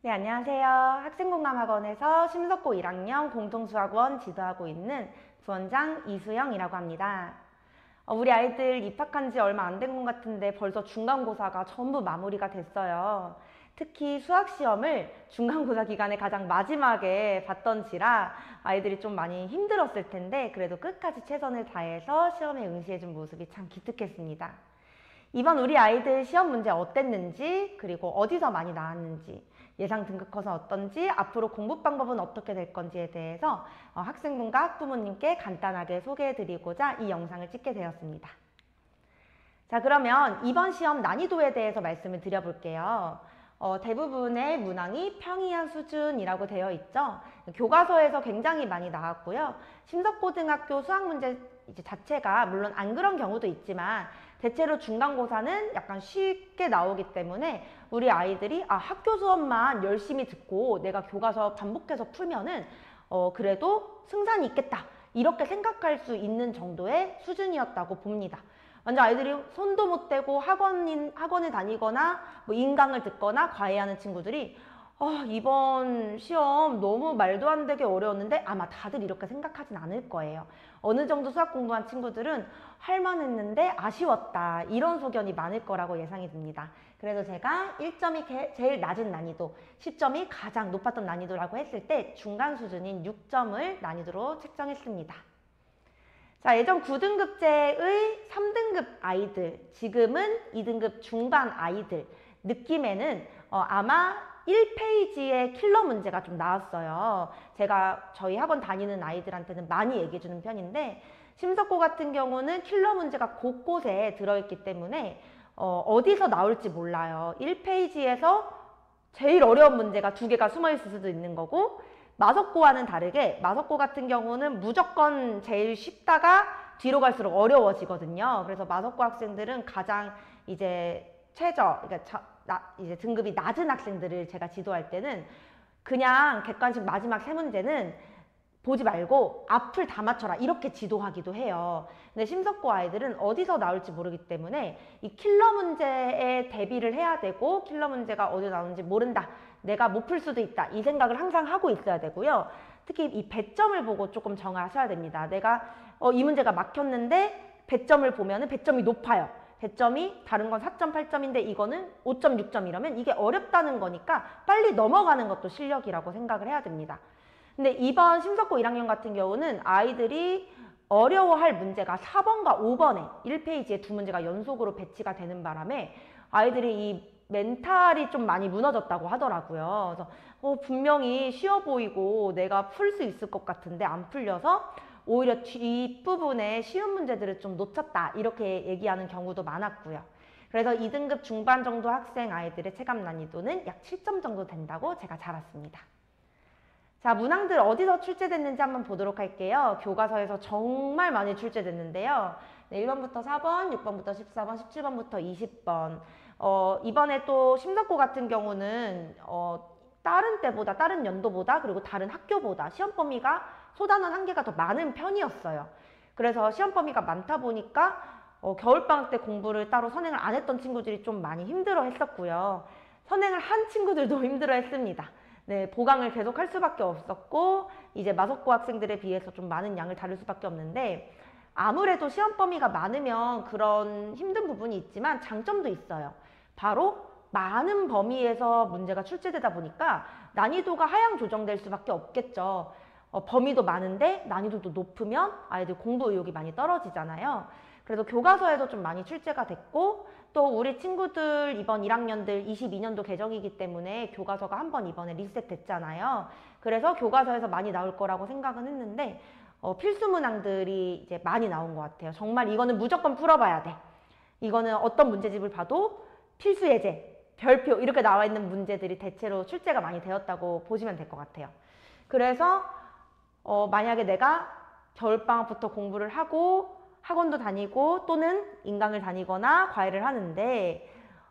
네, 안녕하세요. 학생공감학원에서 심석고 1학년 공통수학원 지도하고 있는 부원장 이수영이라고 합니다. 우리 아이들 입학한 지 얼마 안 된 것 같은데 벌써 중간고사가 전부 마무리가 됐어요. 특히 수학시험을 중간고사 기간에 가장 마지막에 봤던지라 아이들이 좀 많이 힘들었을 텐데 그래도 끝까지 최선을 다해서 시험에 응시해준 모습이 참 기특했습니다. 이번 우리 아이들 시험 문제 어땠는지, 그리고 어디서 많이 나왔는지, 예상 등급 커서 어떤지, 앞으로 공부 방법은 어떻게 될 건지에 대해서 학생분과 학부모님께 간단하게 소개해드리고자 이 영상을 찍게 되었습니다. 자, 그러면 이번 시험 난이도에 대해서 말씀을 드려볼게요. 대부분의 문항이 평이한 수준이라고 되어 있죠. 교과서에서 굉장히 많이 나왔고요. 심석고등학교 수학 문제 자체가 물론 안 그런 경우도 있지만 대체로 중간고사는 약간 쉽게 나오기 때문에 우리 아이들이 학교 수업만 열심히 듣고 내가 교과서 반복해서 풀면은 그래도 승산이 있겠다 이렇게 생각할 수 있는 정도의 수준이었다고 봅니다. 완전 아이들이 손도 못 대고 학원을 다니거나 뭐 인강을 듣거나 과외하는 친구들이 이번 시험 너무 말도 안 되게 어려웠는데 아마 다들 이렇게 생각하진 않을 거예요. 어느 정도 수학 공부한 친구들은 할만했는데 아쉬웠다 이런 소견이 많을 거라고 예상이 듭니다. 그래서 제가 1점이 제일 낮은 난이도, 10점이 가장 높았던 난이도라고 했을 때 중간 수준인 6점을 난이도로 책정했습니다. 자, 예전 9등급제의 3등급 아이들, 지금은 2등급 중반 아이들 느낌에는 아마 1페이지의 킬러 문제가 좀 나왔어요. 제가 저희 학원 다니는 아이들한테는 많이 얘기해주는 편인데 심석고 같은 경우는 킬러 문제가 곳곳에 들어있기 때문에 어디서 나올지 몰라요. 1페이지에서 제일 어려운 문제가 2개가 숨어있을 수도 있는 거고 마석고와는 다르게 마석고 같은 경우는 무조건 제일 쉽다가 뒤로 갈수록 어려워지거든요. 그래서 마석고 학생들은 가장 이제 그러니까 이제 등급이 낮은 학생들을 제가 지도할 때는 그냥 객관식 마지막 3문제는 보지 말고 앞을 다 맞춰라 이렇게 지도하기도 해요. 근데 심석고 아이들은 어디서 나올지 모르기 때문에 이 킬러 문제에 대비를 해야 되고 킬러 문제가 어디서 나오는지 모른다. 내가 못 풀 수도 있다. 이 생각을 항상 하고 있어야 되고요. 특히 이 배점을 보고 조금 정하셔야 됩니다. 내가 이 문제가 막혔는데 배점을 보면은 배점이 높아요. 배점이 다른 건 4.8점인데 이거는 5.6점 이러면 이게 어렵다는 거니까 빨리 넘어가는 것도 실력이라고 생각을 해야 됩니다. 근데 이번 심석고 1학년 같은 경우는 아이들이 어려워할 문제가 4번과 5번에 1페이지에 2문제가 연속으로 배치가 되는 바람에 아이들이 이 멘탈이 좀 많이 무너졌다고 하더라고요. 그래서 분명히 쉬워 보이고 내가 풀 수 있을 것 같은데 안 풀려서 오히려 뒷부분에 쉬운 문제들을 좀 놓쳤다 이렇게 얘기하는 경우도 많았고요. 그래서 2등급 중반 정도 학생 아이들의 체감 난이도는 약 7점 정도 된다고 제가 잡았습니다. 자, 문항들 어디서 출제됐는지 한번 보도록 할게요. 교과서에서 정말 많이 출제됐는데요. 네, 1번부터 4번, 6번부터 14번, 17번부터 20번. 이번에 또 심석고 같은 경우는 다른 때보다, 다른 연도보다, 그리고 다른 학교보다 시험 범위가 소단원 한 개가 더 많은 편이었어요. 그래서 시험 범위가 많다 보니까 겨울방학 때 공부를 따로 선행을 안 했던 친구들이 좀 많이 힘들어 했었고요. 선행을 한 친구들도 힘들어 했습니다. 네, 보강을 계속 할 수밖에 없었고 이제 마석고 학생들에 비해서 좀 많은 양을 다룰 수밖에 없는데 아무래도 시험 범위가 많으면 그런 힘든 부분이 있지만 장점도 있어요. 바로 많은 범위에서 문제가 출제되다 보니까 난이도가 하향 조정될 수밖에 없겠죠. 범위도 많은데 난이도도 높으면 아이들 공부 의욕이 많이 떨어지잖아요. 그래서 교과서에도 좀 많이 출제가 됐고 또 우리 친구들 이번 1학년들 22년도 개정이기 때문에 교과서가 한 번 이번에 리셋 됐잖아요. 그래서 교과서에서 많이 나올 거라고 생각은 했는데 필수 문항들이 이제 많이 나온 것 같아요. 정말 이거는 무조건 풀어봐야 돼. 이거는 어떤 문제집을 봐도 필수 예제, 별표 이렇게 나와 있는 문제들이 대체로 출제가 많이 되었다고 보시면 될 것 같아요. 그래서 만약에 내가 겨울방학부터 공부를 하고 학원도 다니고 또는 인강을 다니거나 과외를 하는데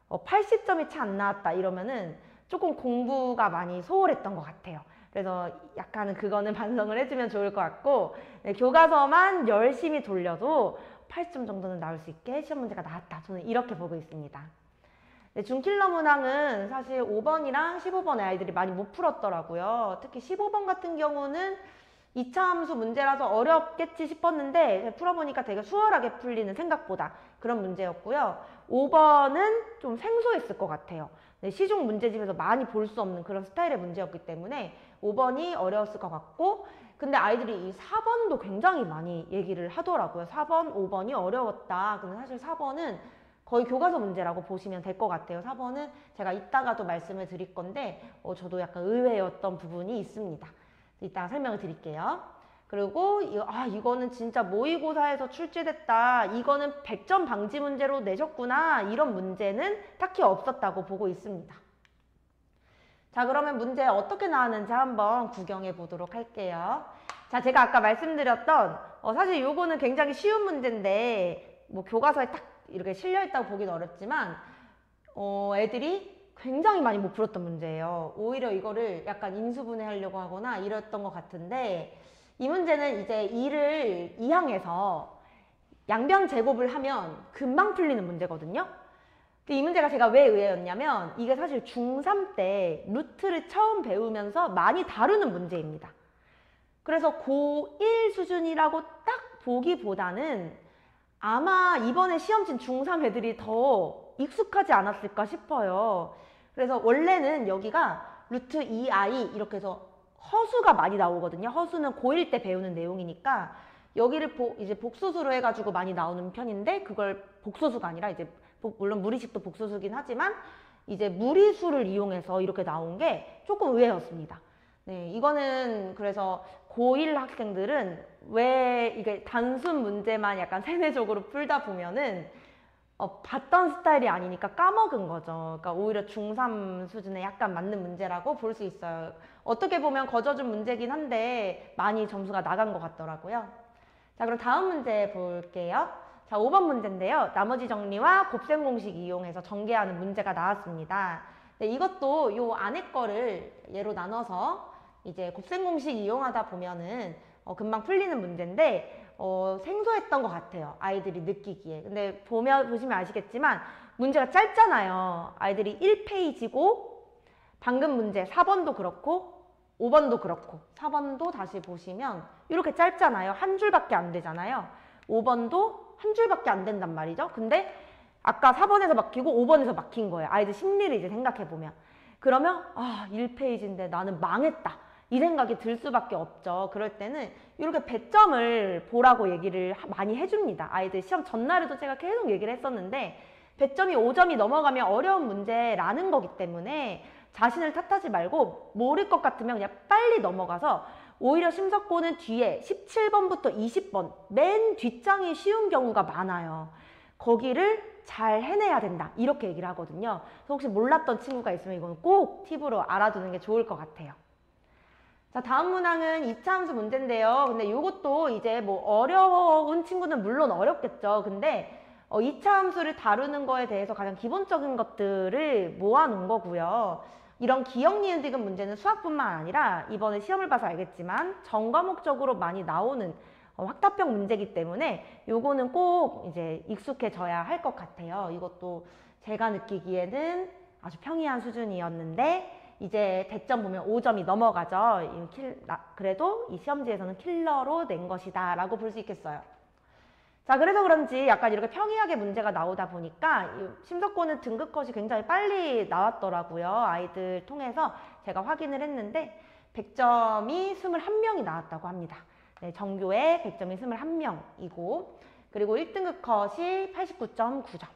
80점이 채 안 나왔다 이러면은 조금 공부가 많이 소홀했던 것 같아요. 그래서 약간은 그거는 반성을 해주면 좋을 것 같고 네, 교과서만 열심히 돌려도 80점 정도는 나올 수 있게 시험 문제가 나왔다. 저는 이렇게 보고 있습니다. 네, 준킬러 문항은 사실 5번이랑 15번의 아이들이 많이 못 풀었더라고요. 특히 15번 같은 경우는 2차 함수 문제라서 어렵겠지 싶었는데 풀어보니까 되게 수월하게 풀리는 생각보다 그런 문제였고요. 5번은 좀 생소했을 것 같아요. 네, 시중 문제집에서 많이 볼 수 없는 그런 스타일의 문제였기 때문에 5번이 어려웠을 것 같고, 근데 아이들이 이 4번도 굉장히 많이 얘기를 하더라고요. 4번, 5번이 어려웠다. 근데 사실 4번은 거의 교과서 문제라고 보시면 될 것 같아요. 4번은 제가 이따가도 말씀을 드릴 건데 저도 약간 의외였던 부분이 있습니다. 이따가 설명을 드릴게요. 그리고 이거는 진짜 모의고사에서 출제됐다. 이거는 100점 방지 문제로 내셨구나. 이런 문제는 딱히 없었다고 보고 있습니다. 자, 그러면 문제 어떻게 나왔는지 한번 구경해 보도록 할게요. 자, 제가 아까 말씀드렸던 사실 요거는 굉장히 쉬운 문제인데 뭐 교과서에 딱 이렇게 실려있다고 보기는 어렵지만 애들이 굉장히 많이 못 풀었던 문제예요. 오히려 이거를 약간 인수분해 하려고 하거나 이랬던 것 같은데, 이 문제는 이제 2를 2항에서 양변 제곱을 하면 금방 풀리는 문제거든요. 근데 이 문제가 제가 왜 의외였냐면 이게 사실 중3 때 루트를 처음 배우면서 많이 다루는 문제입니다. 그래서 고1 수준이라고 딱 보기보다는 아마 이번에 시험 친 중3 애들이 더 익숙하지 않았을까 싶어요. 그래서 원래는 여기가 루트 2i 이렇게 해서 허수가 많이 나오거든요. 허수는 고1 때 배우는 내용이니까 여기를 이제 복소수로 해가지고 많이 나오는 편인데, 그걸 복소수가 아니라 이제 물론 무리식도 복소수긴 하지만 이제 무리수를 이용해서 이렇게 나온 게 조금 의외였습니다. 네, 이거는 그래서 고1 학생들은 왜 이게 단순 문제만 약간 세뇌적으로 풀다 보면은 봤던 스타일이 아니니까 까먹은 거죠. 그러니까 오히려 중3 수준에 약간 맞는 문제라고 볼 수 있어요. 어떻게 보면 거저준 문제긴 한데 많이 점수가 나간 것 같더라고요. 자, 그럼 다음 문제 볼게요. 자, 5번 문제인데요. 나머지 정리와 곱셈 공식 이용해서 전개하는 문제가 나왔습니다. 네, 이것도 요 안에 거를 예로 나눠서 이제 곱셈 공식 이용하다 보면은 금방 풀리는 문제인데 생소했던 것 같아요. 아이들이 느끼기에. 근데 보시면 아시겠지만 문제가 짧잖아요. 아이들이 1페이지고 방금 문제 4번도 그렇고 5번도 그렇고 4번도 다시 보시면 이렇게 짧잖아요. 한 줄밖에 안 되잖아요. 5번도 한 줄밖에 안 된단 말이죠. 근데 아까 4번에서 막히고 5번에서 막힌 거예요. 아이들 심리를 이제 생각해보면. 그러면 1페이지인데 나는 망했다. 이 생각이 들 수밖에 없죠. 그럴 때는 이렇게 배점을 보라고 얘기를 많이 해줍니다. 아이들 시험 전날에도 제가 계속 얘기를 했었는데 배점이 5점이 넘어가면 어려운 문제라는 거기 때문에 자신을 탓하지 말고 모를 것 같으면 그냥 빨리 넘어가서, 오히려 심석고는 뒤에 17번부터 20번 맨 뒷장이 쉬운 경우가 많아요. 거기를 잘 해내야 된다. 이렇게 얘기를 하거든요. 그래서 혹시 몰랐던 친구가 있으면 이건 꼭 팁으로 알아두는 게 좋을 것 같아요. 자, 다음 문항은 2차 함수 문제인데요. 근데 이것도 이제 뭐 어려운 친구는 물론 어렵겠죠. 근데 2차 함수를 다루는 거에 대해서 가장 기본적인 것들을 모아놓은 거고요. 이런 기억, 니은, 디귿 문제는 수학뿐만 아니라 이번에 시험을 봐서 알겠지만 전과목적으로 많이 나오는 확답형 문제이기 때문에 요거는 꼭 이제 익숙해져야 할 것 같아요. 이것도 제가 느끼기에는 아주 평이한 수준이었는데 이제 대점 보면 5점이 넘어가죠. 그래도 이 시험지에서는 킬러로 낸 것이다 라고 볼 수 있겠어요. 자, 그래서 그런지 약간 이렇게 평이하게 문제가 나오다 보니까 심석고는 등급 컷이 굉장히 빨리 나왔더라고요. 아이들 통해서 제가 확인을 했는데 100점이 21명이 나왔다고 합니다. 네, 전교에 100점이 21명이고, 그리고 1등급 컷이 89.9점.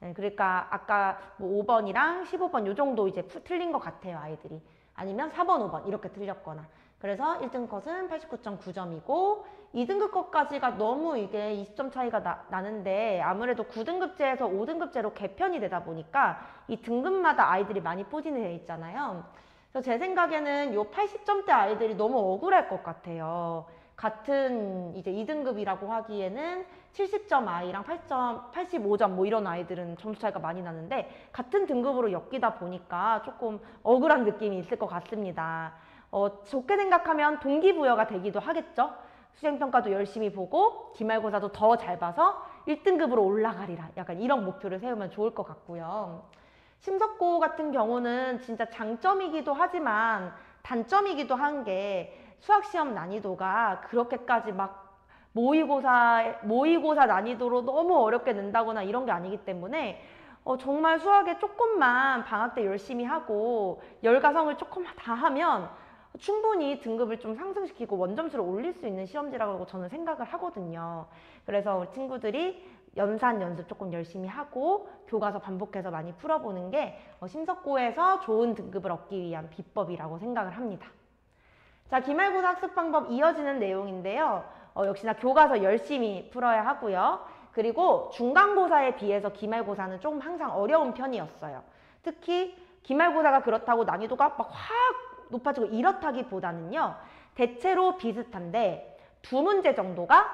네, 그러니까 아까 뭐 5번이랑 15번 요 정도 이제 틀린 것 같아요, 아이들이. 아니면 4번, 5번 이렇게 틀렸거나. 그래서 1등급 컷은 89.9점이고 2등급 컷까지가 너무 이게 20점 차이가 나는데 아무래도 9등급제에서 5등급제로 개편이 되다 보니까 이 등급마다 아이들이 많이 포진이 돼 있잖아요. 그래서 제 생각에는 요 80점대 아이들이 너무 억울할 것 같아요. 같은 이제 2등급이라고 하기에는 70점 아이랑 85점 뭐 이런 아이들은 점수 차이가 많이 나는데 같은 등급으로 엮이다 보니까 조금 억울한 느낌이 있을 것 같습니다. 좋게 생각하면 동기부여가 되기도 하겠죠. 수행평가도 열심히 보고 기말고사도 더 잘 봐서 1등급으로 올라가리라. 약간 이런 목표를 세우면 좋을 것 같고요. 심석고 같은 경우는 진짜 장점이기도 하지만 단점이기도 한 게 수학 시험 난이도가 그렇게까지 막 모의고사 난이도로 너무 어렵게 낸다거나 이런 게 아니기 때문에 정말 수학에 조금만 방학 때 열심히 하고 열과성을 조금 다 하면 충분히 등급을 좀 상승시키고 원점수를 올릴 수 있는 시험지라고 저는 생각을 하거든요. 그래서 우리 친구들이 연산 연습 조금 열심히 하고 교과서 반복해서 많이 풀어보는 게 심석고에서 좋은 등급을 얻기 위한 비법이라고 생각을 합니다. 자, 기말고사 학습 방법 이어지는 내용인데요. 역시나 교과서 열심히 풀어야 하고요. 그리고 중간고사에 비해서 기말고사는 좀 항상 어려운 편이었어요. 특히 기말고사가 그렇다고 난이도가 막 확 높아지고 이렇다기보다는요. 대체로 비슷한데 두 문제 정도가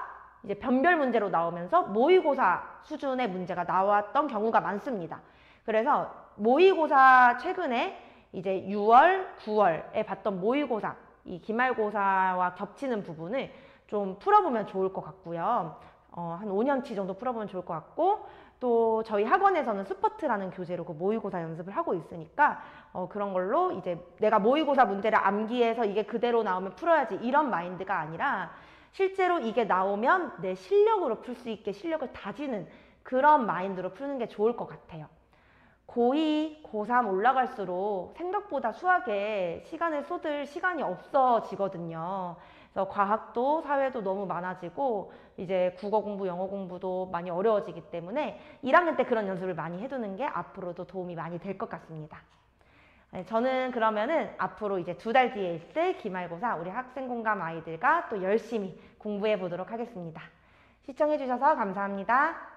이제 변별 문제로 나오면서 모의고사 수준의 문제가 나왔던 경우가 많습니다. 그래서 모의고사 최근에 이제 6월, 9월에 봤던 모의고사, 이 기말고사와 겹치는 부분을 좀 풀어보면 좋을 것 같고요. 한 5년치 정도 풀어보면 좋을 것 같고, 또 저희 학원에서는 스퍼트라는 교재로 그 모의고사 연습을 하고 있으니까 그런 걸로 이제 내가 모의고사 문제를 암기해서 이게 그대로 나오면 풀어야지 이런 마인드가 아니라 실제로 이게 나오면 내 실력으로 풀 수 있게 실력을 다지는 그런 마인드로 푸는 게 좋을 것 같아요. 고2, 고3 올라갈수록 생각보다 수학에 시간을 쏟을 시간이 없어지거든요. 그래서 과학도 사회도 너무 많아지고 이제 국어 공부, 영어 공부도 많이 어려워지기 때문에 1학년 때 그런 연습을 많이 해두는 게 앞으로도 도움이 많이 될 것 같습니다. 저는 그러면은 앞으로 이제 2달 뒤에 있을 기말고사 우리 학생공감 아이들과 또 열심히 공부해 보도록 하겠습니다. 시청해 주셔서 감사합니다.